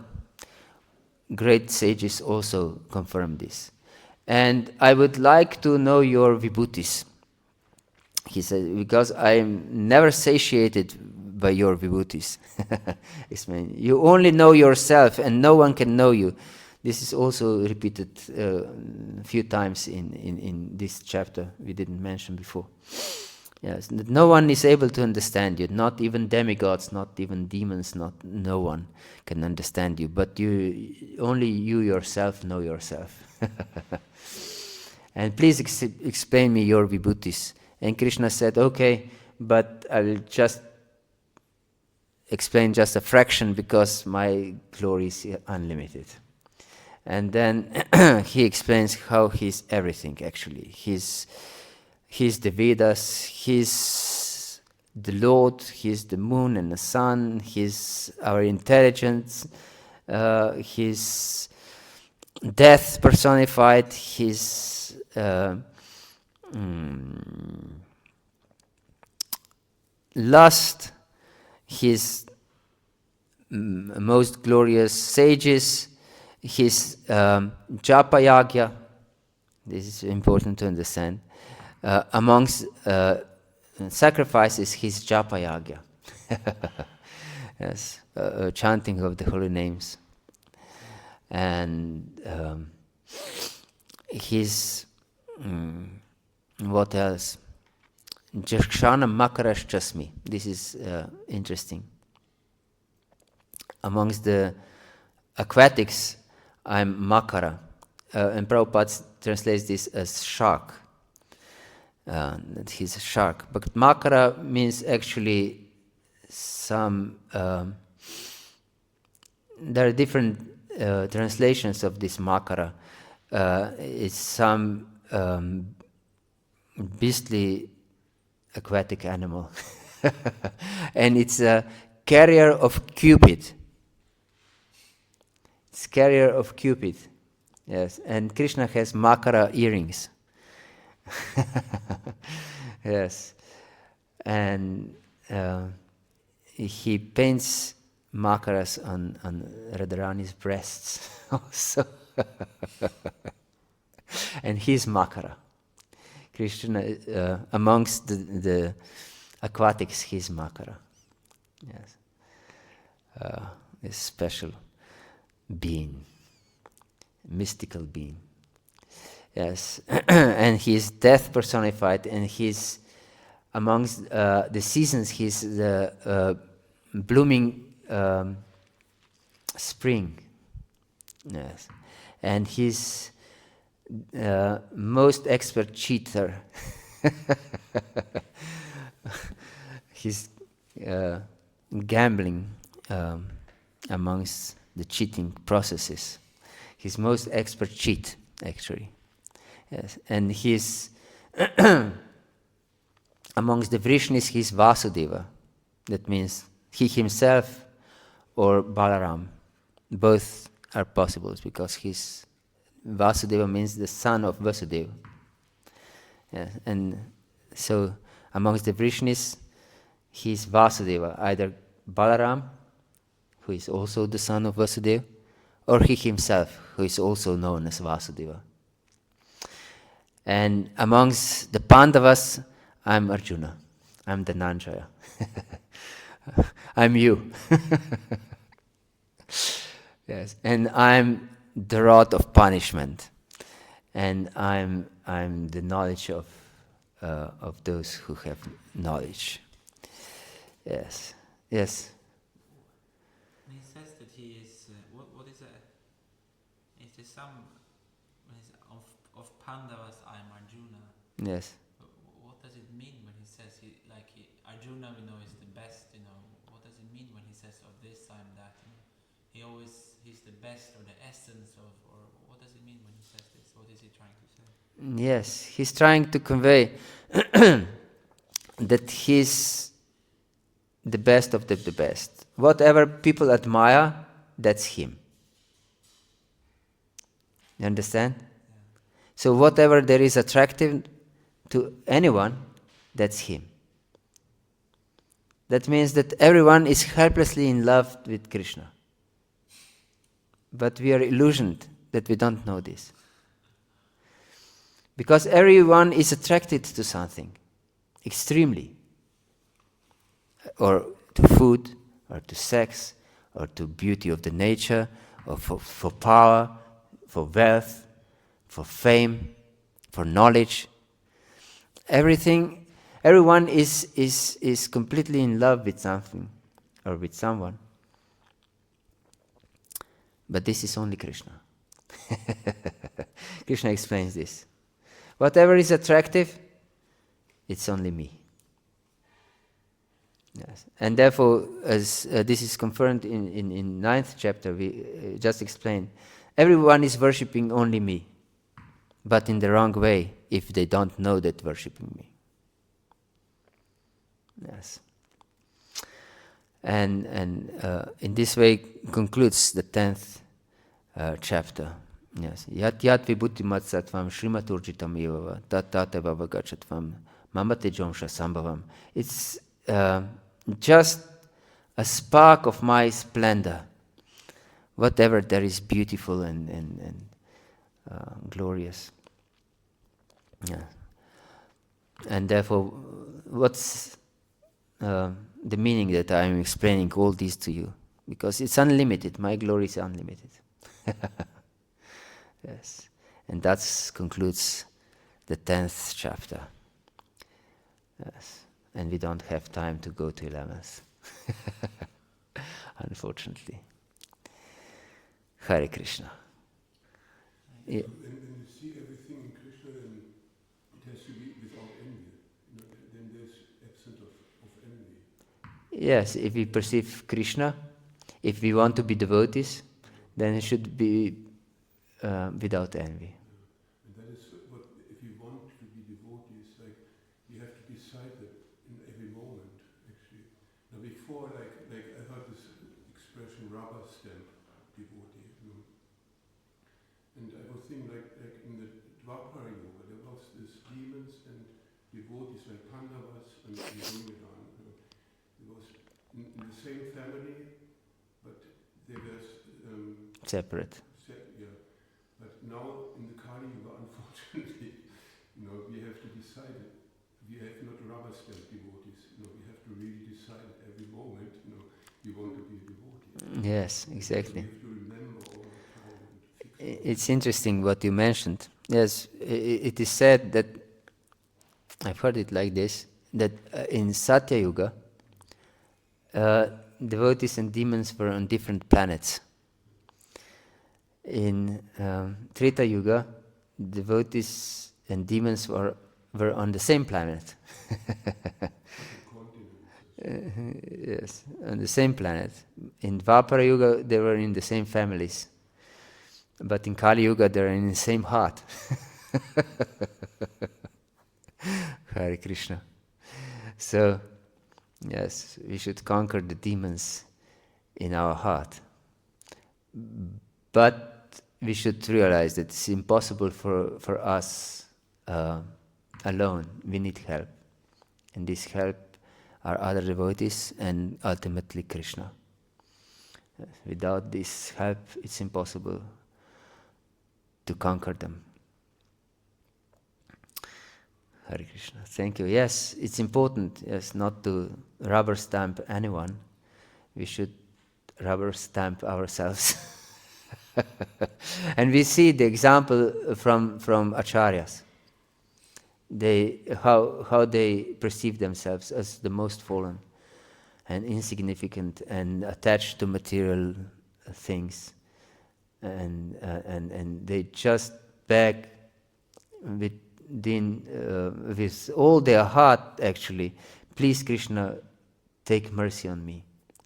Great sages also confirm this. And I would like to know your vibhutis. He said, because I am never satiated by your vibhutis. You only know yourself and no one can know you. This is also repeated a few times in this chapter we didn't mention before. Yes, no one is able to understand you, not even demigods, not even demons, no one can understand you, but only you yourself know yourself. And please explain me your vibhutis. And Krishna said, okay, but I'll just explain just a fraction because my glory is unlimited. And then he explains how he's everything actually. He's the Vedas, he's the Lord, he's the moon and the sun, he's our intelligence, he's death personified, he's lust, his most glorious sages, his japa yagya. This is important to understand. Amongst sacrifices, his japa yagya. Yes, chanting of the holy names. And his what else? Jakshana Makarash Chasmi. This is interesting. Amongst the aquatics, I'm Makara. And Prabhupada translates this as shark. That he's a shark. But Makara means actually some... there are different translations of this Makara. It's some beastly aquatic animal. And it's a carrier of Cupid. It's carrier of Cupid. Yes, and Krishna has Makara earrings. Yes. And he paints Makaras on Radharani's breasts also. And he's Makara. Krishna, amongst the aquatics, he's Makara. Yes. A special being, mystical being. Yes. And he's death personified, and he's amongst the seasons, he's the blooming spring. Yes. And he's most expert cheater. He's gambling amongst the cheating processes. He's most expert cheat, actually. Yes. And he's amongst the Vrishnis, he's Vasudeva. That means he himself or Balaram. Both are possible because he's Vasudeva means the son of Vasudeva. Yeah, and so amongst the Vrishnis, he's Vasudeva, either Balaram, who is also the son of Vasudeva, or he himself, who is also known as Vasudeva. And amongst the Pandavas, I'm Arjuna. I'm the Nanjaya. I'm you. Yes, and I'm the rod of punishment, and I'm the knowledge of those who have knowledge. Yes, yes. He says that he is what is it? It is some of Pandavas. I'm Arjuna. Yes. What does it mean when he says Arjuna we know is the best? What does it mean when he says of this I'm that? he's the best or the essence of, or what does it mean when he says this? What is he trying to say? Yes, he's trying to convey that he's the best of the best. Whatever people admire, that's him. You understand? So whatever there is attractive to anyone, that's him. That means that everyone is helplessly in love with Krishna. But we are illusioned that we don't know this. Because everyone is attracted to something, extremely. Or to food, or to sex, or to beauty of the nature, or for power, for wealth, for fame, for knowledge. Everyone is completely in love with something, or with someone. But this is only Krishna. Krishna explains this. Whatever is attractive, it's only me. Yes. And therefore, as this is confirmed in 9th chapter, we just explained, everyone is worshipping only me, but in the wrong way if they don't know that worshipping me. Yes. And in this way concludes the 10th chapter. Yes. Yat yat vibhuddhimat sattvam srimaturjitam evava tat tateva vagachatvam mamate jomsha sambhavam. It's just a spark of my splendor. Whatever there is beautiful and glorious. Yeah. And therefore, what's the meaning that I am explaining all this to you? Because it's unlimited. My glory is unlimited. Yes. And that concludes the 10th chapter. Yes. And we don't have time to go to 11th. Unfortunately. Hare Krishna. Yeah. When you see everything in Krishna, then it has to be without envy. Then there's absence of envy. Yes, if we perceive Krishna, if we want to be devotees, then it should be without envy. And that is what, if you want to be devotees, like you have to decide that in every moment, actually. Now before, like I heard this expression, rubber stamp devotee. And I was thinking, like in the Dwapara Yoga, there was this demons and devotees like Pandavas and Duryodhana. It was in the same family, but they were Separate. yeah. But now in the Kali Yuga, unfortunately, we have to decide it. We have not rubber stamp devotees. We have to really decide at every moment. We want to be a devotee. Yes, exactly. So we have to remember all the time and fix it. It's interesting what you mentioned. Yes, it is said that, I've heard it like this, that in Satya Yuga, devotees and demons were on different planets. In Treta Yuga, devotees and demons were on the same planet. Yes, on the same planet. In Dvapara Yuga, they were in the same families. But in Kali Yuga, they are in the same heart. Hare Krishna. So, yes, we should conquer the demons in our heart. But we should realize that it's impossible for us alone. We need help. And this help are other devotees and ultimately Krishna. Without this help, it's impossible to conquer them. Hare Krishna. Thank you. Yes, it's important, yes, not to rubber stamp anyone. We should rubber stamp ourselves. And we see the example from acharyas. How they perceive themselves as the most fallen and insignificant and attached to material things. And they just beg with all their heart, actually, please Krishna, take mercy on me.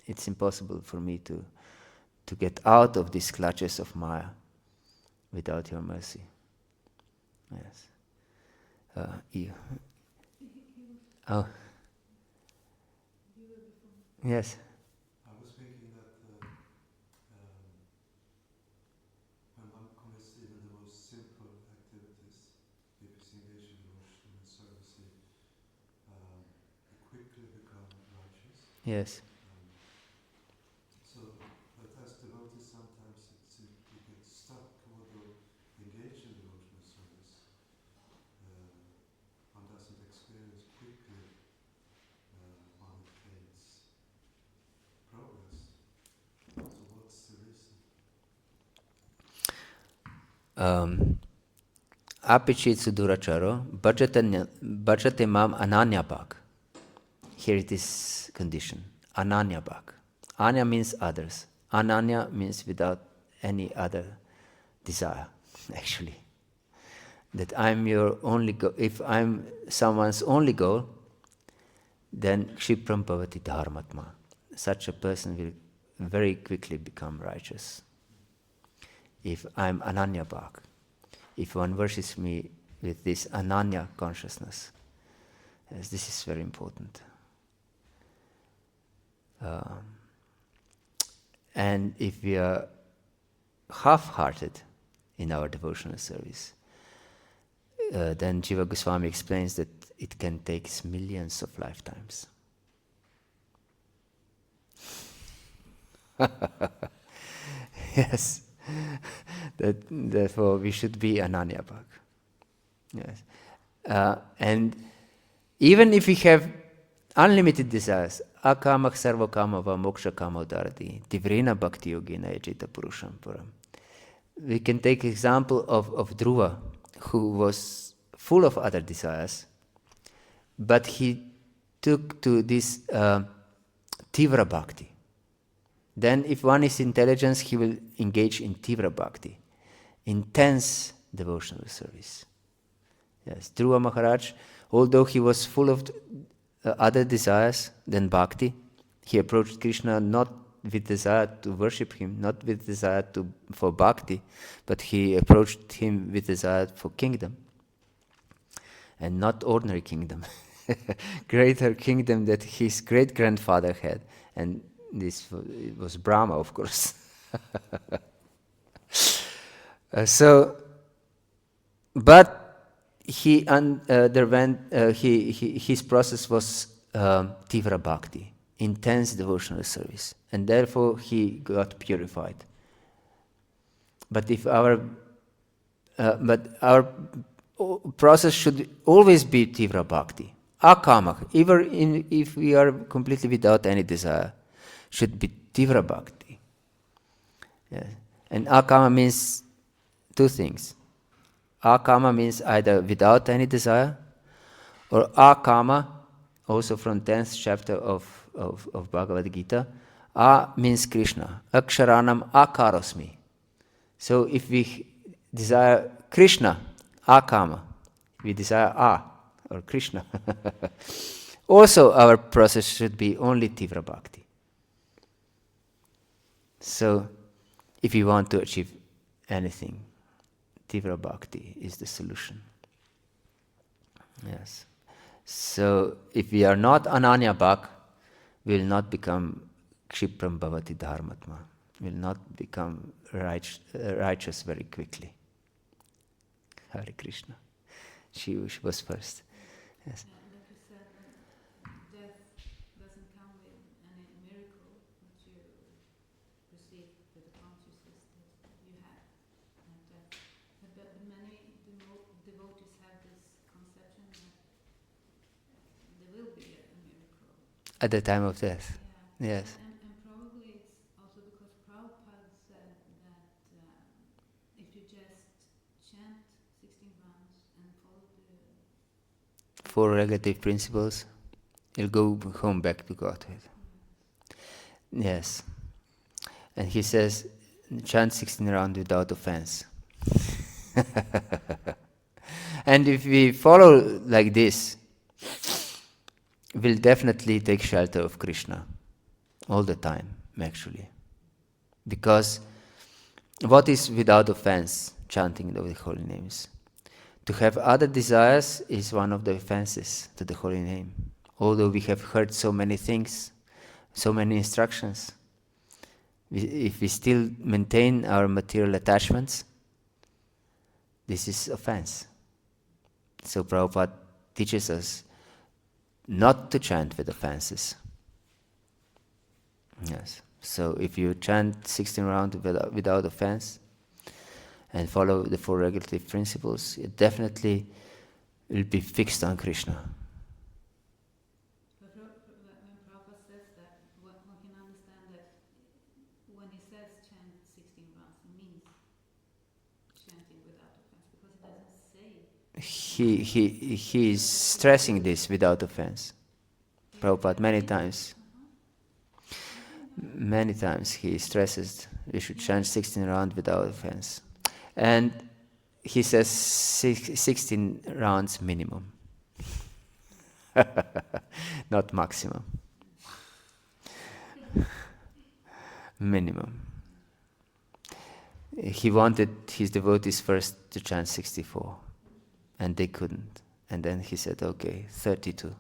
It's impossible for me to to get out of these clutches of Maya without your mercy. Yes. Oh. Yes. I was thinking that when one commits even the most simple activities, if it's engaged in devotion and service, you quickly become righteous. Yes. So, but as devotees, sometimes it seems to get stuck, although engaged in devotional service, one doesn't experience quickly one attains progress. So what's the reason? Apichit suduracharo bhajate mam ananyabhak. Here it is condition. Ananyabhak. Anya means others. Ananya means without any other desire, actually. That I'm your only goal. If I'm someone's only goal, then kshipram bhavati dharmatma. Such a person will very quickly become righteous. If I'm ananyabhak, if one worships me with this ananya consciousness, yes, this is very important. And if we are half-hearted in our devotional service, then Jiva Goswami explains that it can take millions of lifetimes. Yes. Therefore, we should be ananyabhak. Yes. And even if we have unlimited desires, akamak sarvakama va moksha kama udarati, tivrena bhakti-yogena yajita purusham puram. We can take example of Dhruva, who was full of other desires, but he took to this tivra bhakti. Then if one is intelligence, he will engage in tivra bhakti, intense devotional service. Yes, Dhruva Maharaj, although he was full of other desires than bhakti, he approached Krishna not with desire to worship him, not with desire for bhakti, but he approached him with desire for kingdom. And not ordinary kingdom, greater kingdom that his great-grandfather had. And this was Brahma, of course. But he underwent, his process was tivra bhakti, intense devotional service, and therefore he got purified. But if our process should always be tivra bhakti, akamak, even if we are completely without any desire, should be tivra bhakti. Yes. And akama means two things. Akama means either without any desire, or akama, also from 10th chapter of Bhagavad-gītā, a means Krishna. Aksharanam akarosmi. So if we desire Krishna, akama, we desire a, or Krishna. Also our process should be only tivra bhakti. So if you want to achieve anything, tivra bhakti is the solution. Yes. So if we are not ananyabhak, we will not become kshipram bhavati dharmatma. We will not become righteous very quickly. Hare Krishna. She was first. Yes. Yeah, like you said, death doesn't come with any miracle, but you receive with the consciousness that you have death. But many devotees have this conception that there will be a miracle. At the time of death. Yeah. Yes. And probably it's also because Prabhupada said that if you just chant 16 rounds and follow the 4 relative principles, you'll go home back to Godhead. Yes. And he says, chant 16 rounds without offense. And if we follow like this, we'll definitely take shelter of Krishna all the time, actually. Because what is without offense? Chanting of the holy names. To have other desires is one of the offenses to the holy name. Although we have heard so many things, so many instructions, if we still maintain our material attachments, this is offense. So Prabhupada teaches us not to chant with offenses. Yes. So if you chant 16 rounds without offense and follow the 4 regulative principles, it definitely will be fixed on Krishna. But when Prabhupada says that, one can understand that when he says chant 16 rounds, he means chanting without offense, because he doesn't say. He is stressing this without offense. Prabhupada many times. Many times he stresses we should chant 16 rounds without offense. And he says 16 rounds minimum. Not maximum. Minimum. He wanted his devotees first to chant 64. And they couldn't. And then he said, okay, 32.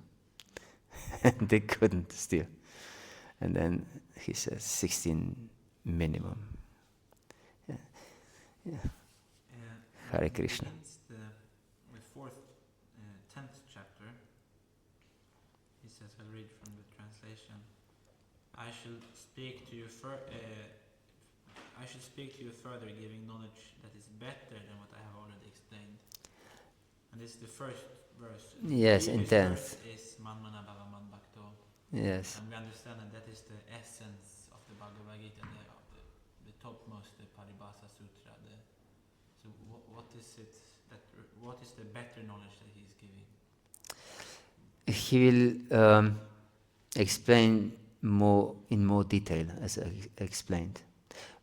And they couldn't still. And then he says 16 minimum. Yeah. Yeah. Hare Krishna. It's the 4th, 10th chapter. He says, I'll read from the translation. I shall speak to you further, giving knowledge that is better than what I have already explained. And this is the first verse. Yes, in 10th. Is Manmana Bhava Mad Bhakto. Yes. And we understand that is the essence of the Bhagavad-gītā, the topmost, the Paribhasa Sutra. So what is it what is the better knowledge that he is giving? He will explain in more detail, as I explained.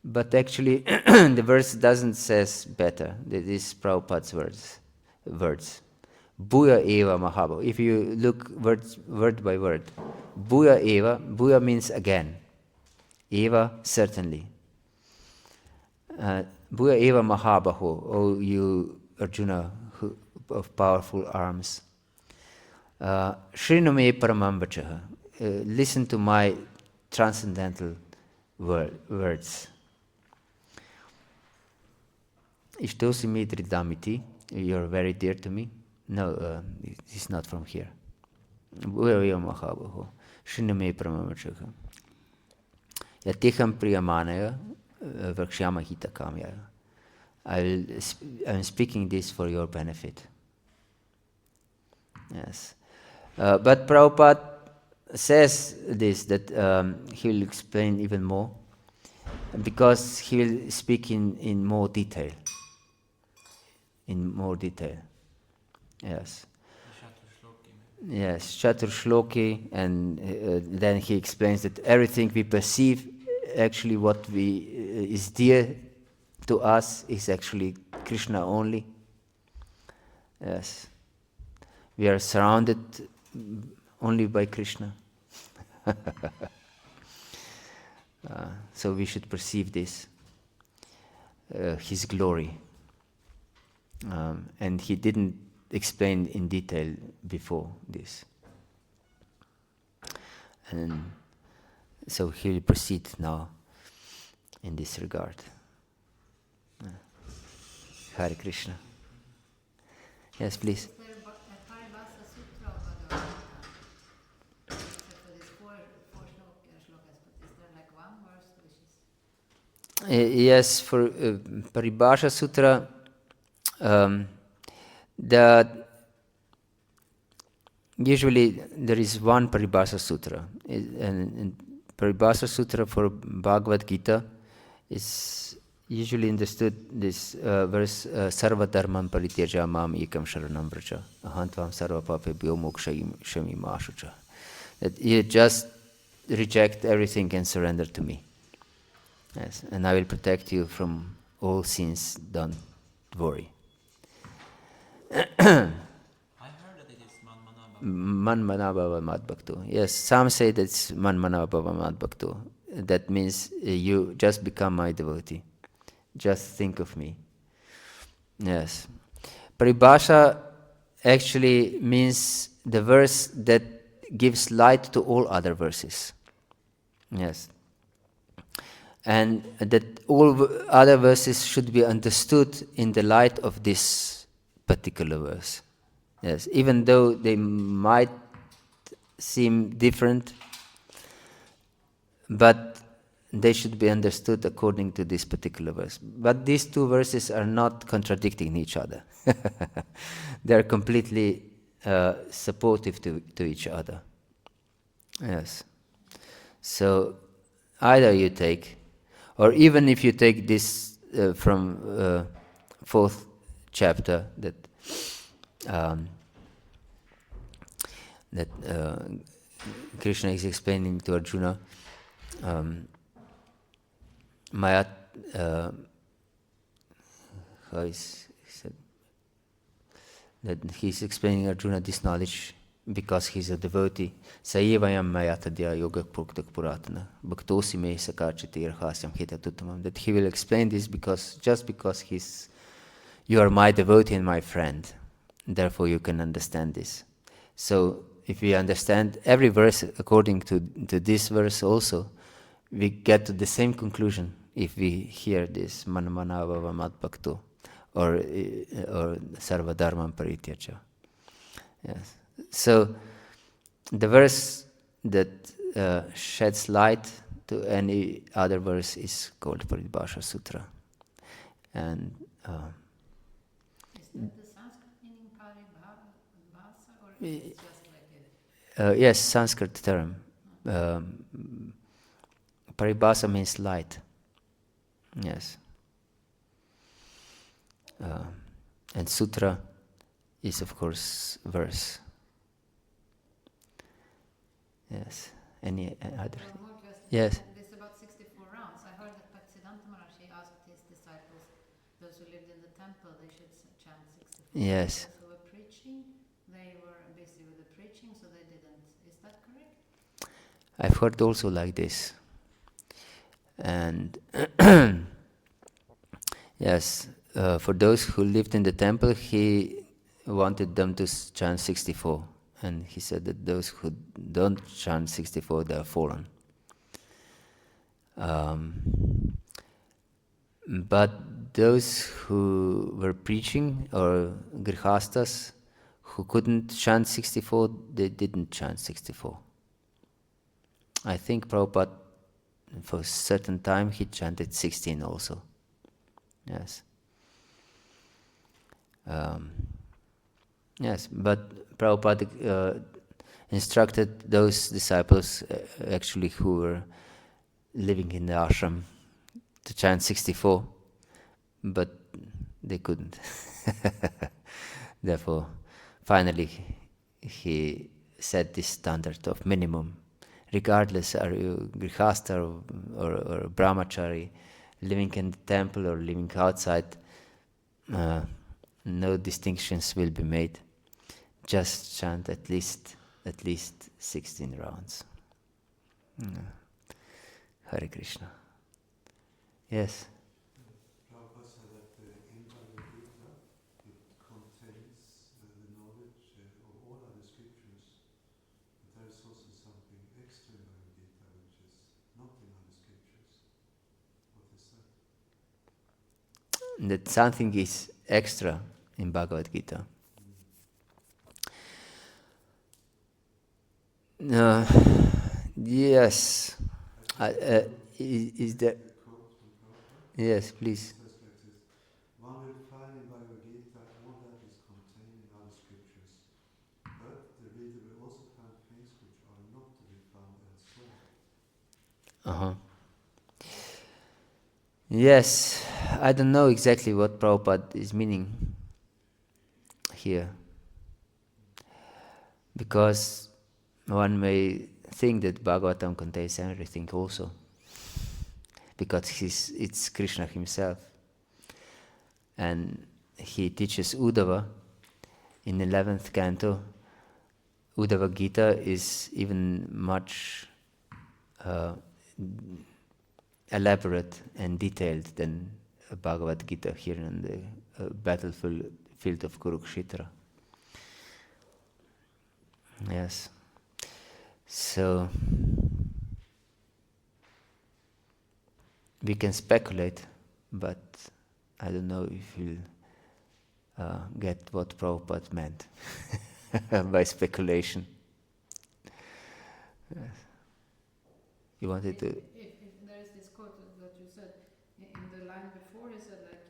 But actually, the verse doesn't says better. This is Prabhupada's words. Bhuya eva mahabhava. If you look word by word, Bhuya eva, Bhuya means again. Eva, certainly. Bhuya eva mahabhaho, O you Arjuna of powerful arms. Shrinu me paramam vachaha. Listen to my transcendental words. Ishtosi me tridamiti. You're very dear to me. No, it's not from here. Bhuya eva mahabhaho. Shrinu me paramam vachaha. Yatiham priyamanaya vrakshyama hita kamyaya. I'm speaking this for your benefit. Yes. But Prabhupada says this, that he will explain even more, because he will speak in more detail. In more detail. Yes. Yes, Chatur Shloki, and then he explains that everything we perceive, actually what is dear to us is actually Krishna only. Yes. We are surrounded only by Krishna. So we should perceive this, his glory. And he didn't explain in detail before this. And so he will proceed now in this regard. Hare Krishna. Yes, please. Paribhasa Sutra of Bhagavad-gītā. Except for these four shlokas, but is there like one verse which is... Yes, for Paribhasa Sutra, usually there is one Paribhasa Sutra. And Paribhasa Sutra for Bhagavad-gītā is usually understood this verse, Sarva dharman parityaja mam ekam sharanam vraja aham tvam sarva papebhyo mokshayami mashucha. That you just reject everything and surrender to me. Yes, and I will protect you from all sins. Don't worry. I heard that it is Manmana bhava mad bhakto. Yes, some say that it's Manmana bhava mad bhakto. that means you just become my devotee. Just think of me. Yes. Paribhasha actually means the verse that gives light to all other verses. Yes. And that all other verses should be understood in the light of this particular verse. Yes. Even though they might seem different, but they should be understood according to this particular verse. But these two verses are not contradicting each other. They are completely supportive to each other. Yes. So either you take, or even if you take this from fourth chapter that Krishna is explaining to Arjuna, Mayat, how is said, that he's explaining Arjuna this knowledge because he's a devotee. Saevayam mayatadya yoga proktak puratana bhaktosi me sakachiti irhasyam hitatutamam. That he will explain this just because you are my devotee and my friend. Therefore you can understand this. So if we understand every verse according to this verse also, we get to the same conclusion if we hear this manamanava mat bhakto or sarvadharman parityaja. Yes. So the verse that sheds light to any other verse is called Paribhasha Sutra. And Is that the Sanskrit meaning Paribhasa, or is it just like a... yes, Sanskrit term. Paribhasa means light. Yes. And sutra is, of course, verse. Yes. Any other? One more question. Yes. This about 64 rounds. I heard that Bhaktisiddhanta Maharaj asked his disciples, those who lived in the temple, they should chant 64. Yes. Those who were preaching, they were busy with the preaching, so they didn't. Is that correct? I've heard also like this. And yes, for those who lived in the temple, he wanted them to chant 64. And he said that those who don't chant 64, they are fallen. But those who were preaching, or grihastas, who couldn't chant 64, they didn't chant 64. I think Prabhupada, for a certain time, he chanted 16 also. Yes. Yes, but Prabhupada instructed those disciples actually who were living in the ashram to chant 64, but they couldn't. Therefore, finally, he set this standard of minimum. Regardless, are you grihastha or brahmachari, living in the temple or living outside, no distinctions will be made. Just chant at least 16 rounds. Hare Krishna. Yes. Prabhupada said that in Bhagavad-gītā it contains the knowledge of all other scriptures, but there is also something extra in Bhagavad-gītā which is not in other scriptures. What is that? That something is extra in Bhagavad-gītā. Yes. Is there? Yes, please. It says like this: one will find in Bhagavad-gītā all that is contained in other scriptures, but the reader will also find things which are not to be found elsewhere. Yes, I don't know exactly what Prabhupada is meaning here, because one may think that Bhagavatam contains everything also, because it's Krishna himself, and he teaches Uddhava in 11th canto. Uddhava Gita is even much elaborate and detailed than Bhagavad-gītā here in the battlefield of Kurukshetra. Yes. So we can speculate, but I don't know if we'll get what Prabhupada meant by speculation. Yes. You wanted to... If there is this quote that you said, in the line before he said like,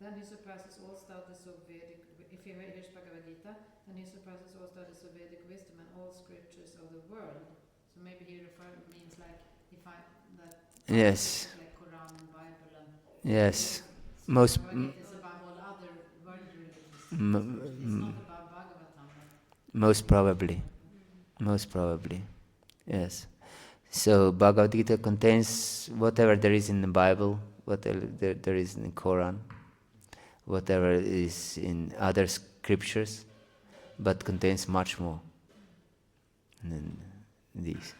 then he surpasses all studies of Vedic, if he hears Bhagavad-gītā, then he surpasses all studies of Vedic wisdom and all scriptures of the world. So maybe he means like, he find that Yes. like Quran and Bible and... Yes. So Most... Bhagavad-gītā is about all other world religions. It's not about Bhagavatam. Most probably. Most probably. Yes. So Bhagavad-gītā contains whatever there is in the Bible, whatever there is in the Quran, whatever is in other scriptures, but contains much more than these.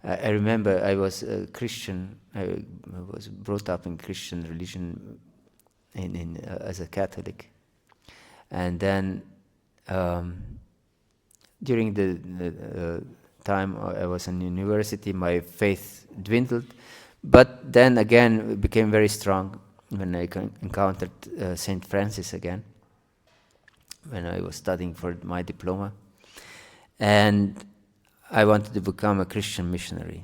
I remember I was a Christian. I was brought up in Christian religion as a Catholic, and then during the time I was in university, my faith dwindled, but then again it became very strong when I encountered Saint Francis again, when I was studying for my diploma, and I wanted to become a Christian missionary.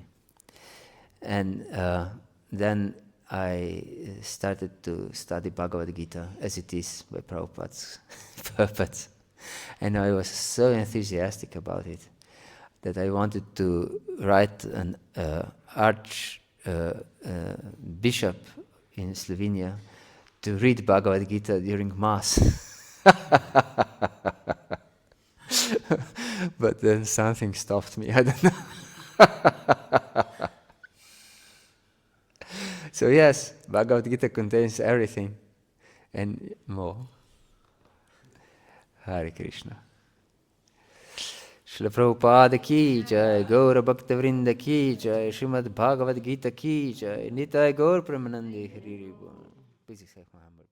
And then I started to study Bhagavad-gītā as it is by Prabhupada's purpose. And I was so enthusiastic about it that I wanted to write an archbishop in Slovenia to read Bhagavad-gītā during Mass. But then something stopped me, I don't know. So yes, Bhagavad-gītā contains everything and more. Hare Krishna. Srila Prabhupada ki jai, Gaura Bhakta Vrinda ki jai, Srimad Bhagavad-gītā ki jai, Nitai Gaur Premanande Hari Bol. Please accept my humble